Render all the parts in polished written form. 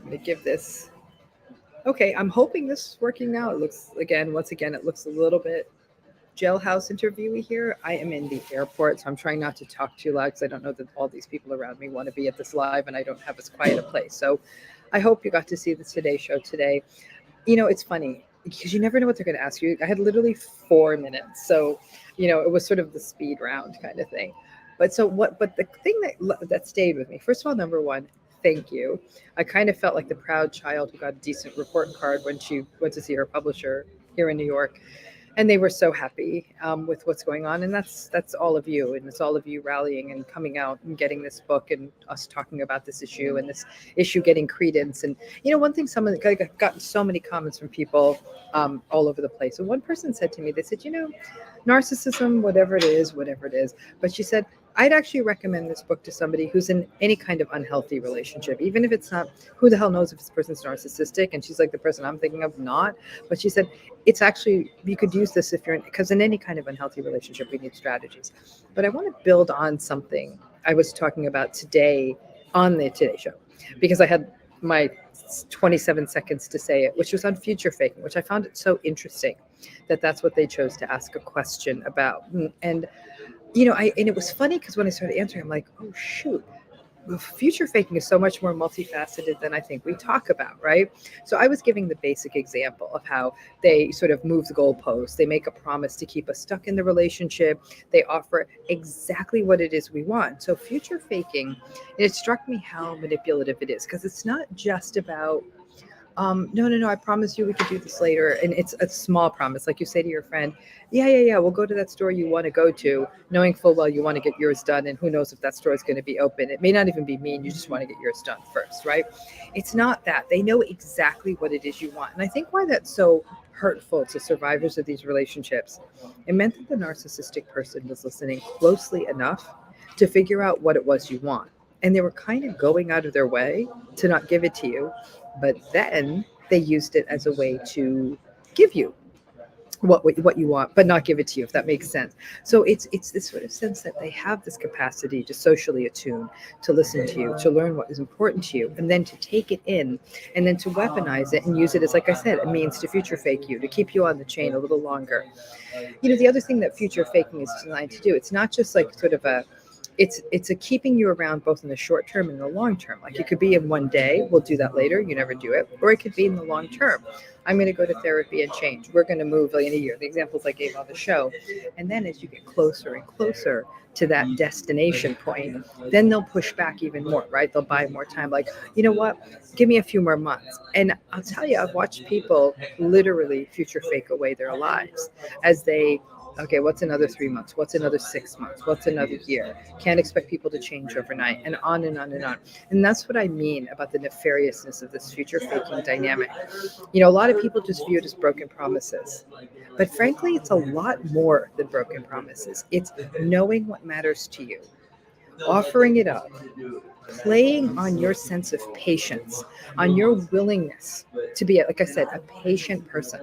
I'm going to give this. Okay, I'm hoping this is working now. It looks, once again, it looks a little bit jailhouse interviewee here. I am in the airport, so I'm trying not to talk too loud because I don't know that all these people around me want to be at this live, and I don't have as quiet a place. So I hope you got to see the Today Show today. It's funny because you never know what they're going to ask you. I had literally 4 minutes, so it was sort of the speed round kind of thing. But so what? But the thing that stayed with me, first of all, number one, thank you. I kind of felt like the proud child who got a decent report card when she went to see her publisher here in New York, and they were so happy with what's going on. And that's all of you, and it's all of you rallying and coming out and getting this book and us talking about this issue and this issue getting credence. And one thing, someone I've gotten so many comments from people all over the place. And one person said to me, they said, narcissism, whatever it is, but she said, I'd actually recommend this book to somebody who's in any kind of unhealthy relationship, even if it's not, who the hell knows if this person's narcissistic. And she's like, the person I'm thinking of, not. But she said, it's actually, you could use this if you're in, because in any kind of unhealthy relationship, we need strategies. But I want to build on something I was talking about today on the Today Show, because I had my 27 seconds to say it, which was on future faking, which I found it so interesting that that's what they chose to ask a question about. And and it was funny because when I started answering, I'm like, oh, shoot, future faking is so much more multifaceted than I think we talk about, right? So I was giving the basic example of how they sort of move the goalposts. They make a promise to keep us stuck in the relationship. They offer exactly what it is we want. So future faking, it struck me how manipulative it is, because it's not just about no, I promise you we could do this later. And it's a small promise. Like you say to your friend, yeah, we'll go to that store you want to go to, knowing full well you want to get yours done. And who knows if that store is going to be open. It may not even be mean. You just want to get yours done first, right? It's not that. They know exactly what it is you want. And I think why that's so hurtful to survivors of these relationships, it meant that the narcissistic person was listening closely enough to figure out what it was you want. And they were kind of going out of their way to not give it to you. But then they used it as a way to give you what you want, but not give it to you, if that makes sense. So it's this sort of sense that they have this capacity to socially attune, to listen to you, to learn what is important to you, and then to take it in, and then to weaponize it and use it as, like I said, a means to future fake you, to keep you on the chain a little longer. The other thing that future faking is designed to do, it's not just like sort of it's a keeping you around both in the short term and the long term. Like it could be in one day, we'll do that later, you never do it. Or it could be in the long term. I'm going to go to therapy and change. We're going to move in a year. The examples I gave on the show. And then as you get closer and closer to that destination point, then they'll push back even more, right? They'll buy more time. Like, you know what? Give me a few more months. And I'll tell you, I've watched people literally future fake away their lives as they, okay, what's another 3 months? What's another 6 months? What's another year? Can't expect people to change overnight, and on and on and on. And that's what I mean about the nefariousness of this future faking dynamic. A lot of people just view it as broken promises. But frankly, it's a lot more than broken promises. It's knowing what matters to you, offering it up, playing on your sense of patience, on your willingness to be, like I said, a patient person.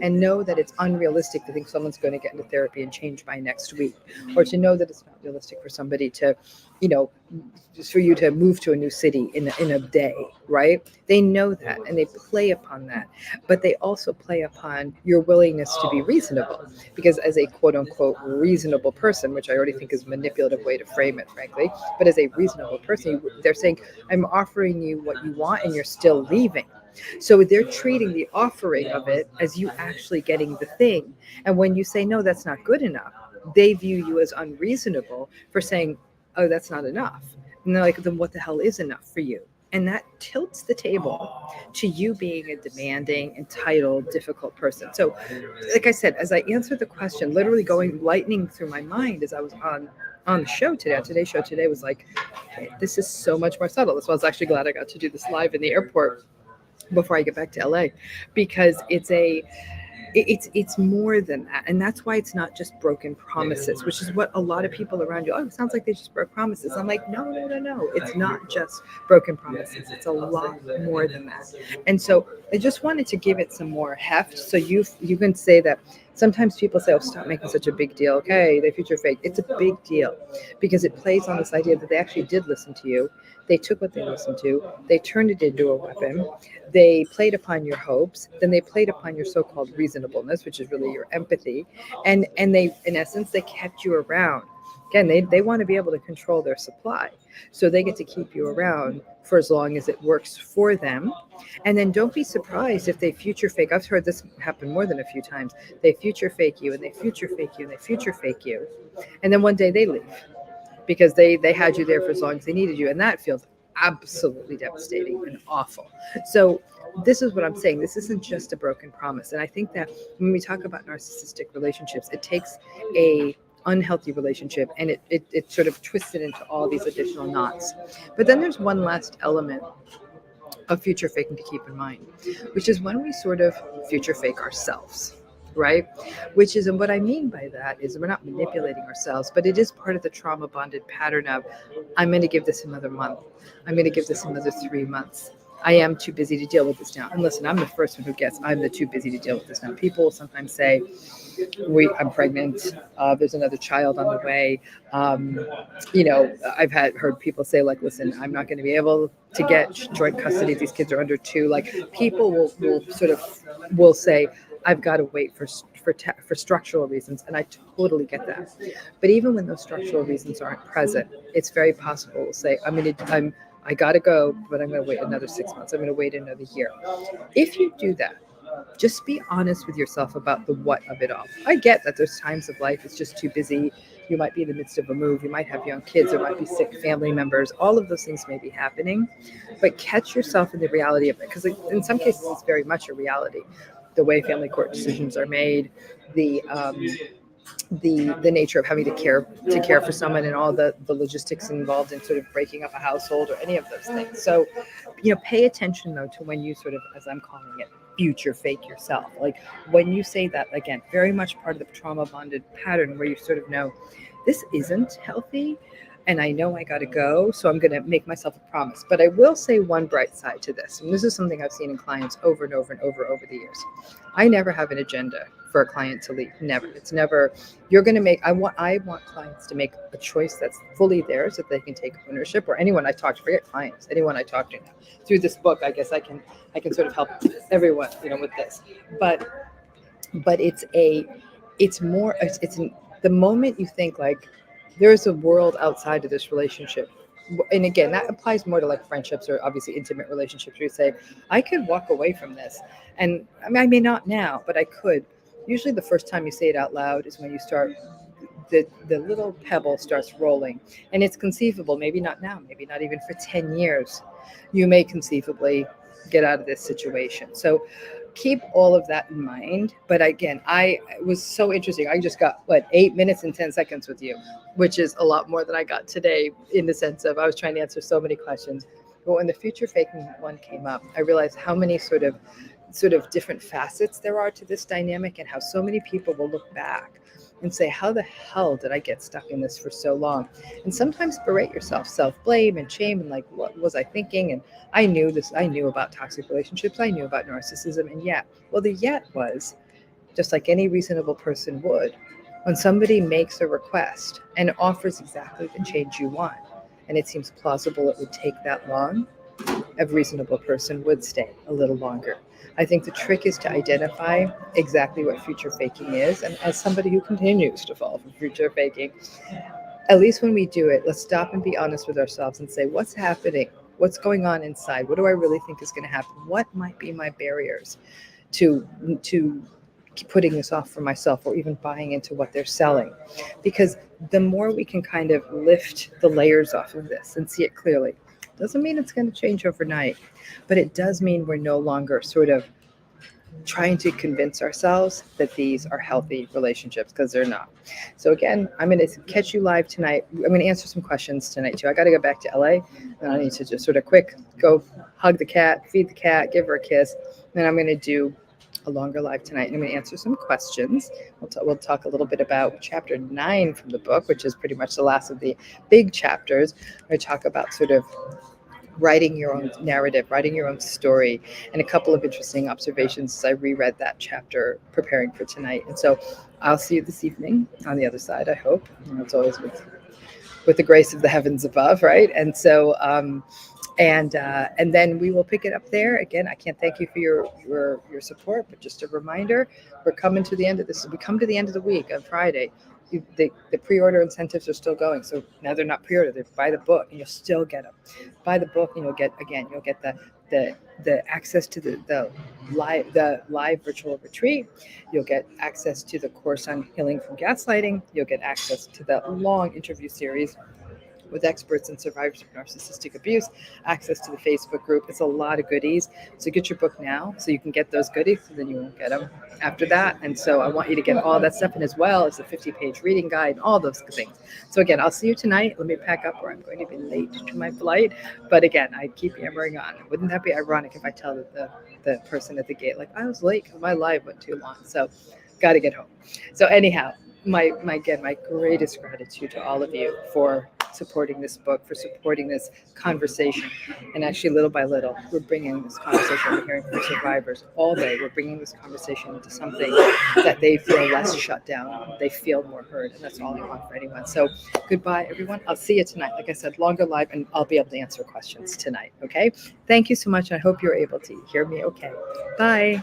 And know that it's unrealistic to think someone's going to get into therapy and change by next week, or to know that it's not realistic for somebody to, just for you to move to a new city in a day, right? They know that, and they play upon that, but they also play upon your willingness to be reasonable, because as a quote unquote reasonable person, which I already think is a manipulative way to frame it, frankly, but as a reasonable person, they're saying, I'm offering you what you want and you're still leaving. So they're treating the offering of it as you actually getting the thing. And when you say, no, that's not good enough, they view you as unreasonable for saying, oh, that's not enough. And they're like, then what the hell is enough for you? And that tilts the table to you being a demanding, entitled, difficult person. So, like I said, as I answered the question, literally going lightning through my mind as I was on the show today, on Today's show today, was like, hey, this is so much more subtle. That's why I was actually glad I got to do this live in the airport before I get back to LA, because it's more than that. And that's why it's not just broken promises, which is what a lot of people around you, oh, it sounds like they just broke promises. I'm like, no. It's not just broken promises. It's a lot more than that. And so I just wanted to give it some more heft. So you can say that Sometimes people say, oh, stop making such a big deal. Okay, they future fake. It's a big deal because it plays on this idea that they actually did listen to you. They took what they listened to, they turned it into a weapon, they played upon your hopes, then they played upon your so-called reasonableness, which is really your empathy, and they, in essence, they kept you around. Again, they want to be able to control their supply. So they get to keep you around for as long as it works for them. And then don't be surprised if they future fake. I've heard this happen more than a few times. They future fake you and they future fake you and they future fake you. And then one day they leave because they had you there for as long as they needed you. And that feels absolutely devastating and awful. So this is what I'm saying. This isn't just a broken promise. And I think that when we talk about narcissistic relationships, it takes a unhealthy relationship and it sort of twists it into all these additional knots. But then there's one last element of future faking to keep in mind, which is when we sort of future fake ourselves, right? Which is, and what I mean by that is we're not manipulating ourselves, but it is part of the trauma bonded pattern of, I'm going to give this another month. I'm going to give this another 3 months. I am too busy to deal with this now. And listen, I'm the first one who gets, I'm the too busy to deal with this now. People sometimes say, I'm pregnant. There's another child on the way. I've heard people say, like, listen, I'm not going to be able to get joint custody. These kids are under 2. Like, people will say, I've got to wait for structural reasons, and I totally get that. But even when those structural reasons aren't present, it's very possible to say, I got to go, but I'm going to wait another 6 months. I'm going to wait another year. If you do that, just be honest with yourself about the what of it all. I get that there's times of life it's just too busy. You might be in the midst of a move. You might have young kids. There might be sick family members. All of those things may be happening. But catch yourself in the reality of it, because in some cases it's very much a reality. The way family court decisions are made, the nature of having to care for someone and all the logistics involved in sort of breaking up a household or any of those things. So, pay attention though to when you sort of, as I'm calling it, future fake yourself. Like when you say that, again, very much part of the trauma bonded pattern where you sort of know this isn't healthy and I know I got to go. So I'm going to make myself a promise. But I will say one bright side to this. And this is something I've seen in clients over and over and over the years. I never have an agenda for a client to leave. Never. It's never, you're going to make, I want clients to make a choice that's fully theirs, that they can take ownership, or anyone I talk to, forget clients, anyone I talk to now. Through this book, I guess I can sort of help everyone, with this. But it's more, the moment you think like, there's a world outside of this relationship. And again, that applies more to like friendships or obviously intimate relationships where you say, I could walk away from this. And I may not now, but I could. Usually the first time you say it out loud is when you start, the little pebble starts rolling. And it's conceivable, maybe not now, maybe not even for 10 years, you may conceivably get out of this situation. So keep all of that in mind. But again, it was so interesting. I just got 8 minutes and 10 seconds with you, which is a lot more than I got today, in the sense of I was trying to answer so many questions. But when the future faking one came up, I realized how many sort of different facets there are to this dynamic, and how so many people will look back and say, how the hell did I get stuck in this for so long? And sometimes berate yourself, self-blame and shame, and like, what was I thinking? And I knew about toxic relationships. I knew about narcissism. And the yet was, just like any reasonable person would, when somebody makes a request and offers exactly the change you want, and it seems plausible it would take that long, a reasonable person would stay a little longer. I think the trick is to identify exactly what future faking is. And as somebody who continues to fall for future faking, at least when we do it, let's stop and be honest with ourselves and say, what's happening? What's going on inside? What do I really think is going to happen? What might be my barriers to putting this off for myself, or even buying into what they're selling? Because the more we can kind of lift the layers off of this and see it clearly, doesn't mean it's going to change overnight, but it does mean we're no longer sort of trying to convince ourselves that these are healthy relationships, because they're not. So again, I'm going to catch you live tonight. I'm going to answer some questions tonight too. I got to go back to LA, and I need to just sort of quick go hug the cat, feed the cat, give her a kiss. Then I'm going to do a longer live tonight, and I'm going to answer some questions. We'll talk a little bit about chapter 9 from the book, which is pretty much the last of the big chapters. I talk about sort of writing your own narrative, writing your own story, and a couple of interesting observations as I reread that chapter preparing for tonight. And so I'll see you this evening on the other side, I hope. It's always with the grace of the heavens above, right? And so and then we will pick it up there. Again, I can't thank you for your support, but just a reminder, we're coming to the end of this. We come to the end of the week on Friday. The pre-order incentives are still going. So now they're not pre-order, they're buy the book and you'll still get them. Buy the book and you'll get the access to the live virtual retreat. You'll get access to the course on healing from gaslighting. You'll get access to the long interview series with experts and survivors of narcissistic abuse, access to the Facebook group. It's a lot of goodies. So get your book now so you can get those goodies, so then you won't get them after that. And so I want you to get all that stuff, and as well as a 50-page reading guide and all those things. So again, I'll see you tonight. Let me pack up or I'm going to be late to my flight. But again, I keep hammering on. Wouldn't that be ironic if I tell the person at the gate, like, I was late because my live went too long. So got to get home. So anyhow, my greatest gratitude to all of you for supporting this book, for supporting this conversation. And actually, little by little, we're bringing this conversation, we're hearing from survivors all day. We're bringing this conversation into something that they feel less shut down, they feel more heard. And that's all I want for anyone. So goodbye, everyone. I'll see you tonight. Like I said, longer live, and I'll be able to answer questions tonight. Okay. Thank you so much. I hope you're able to hear me okay. Bye.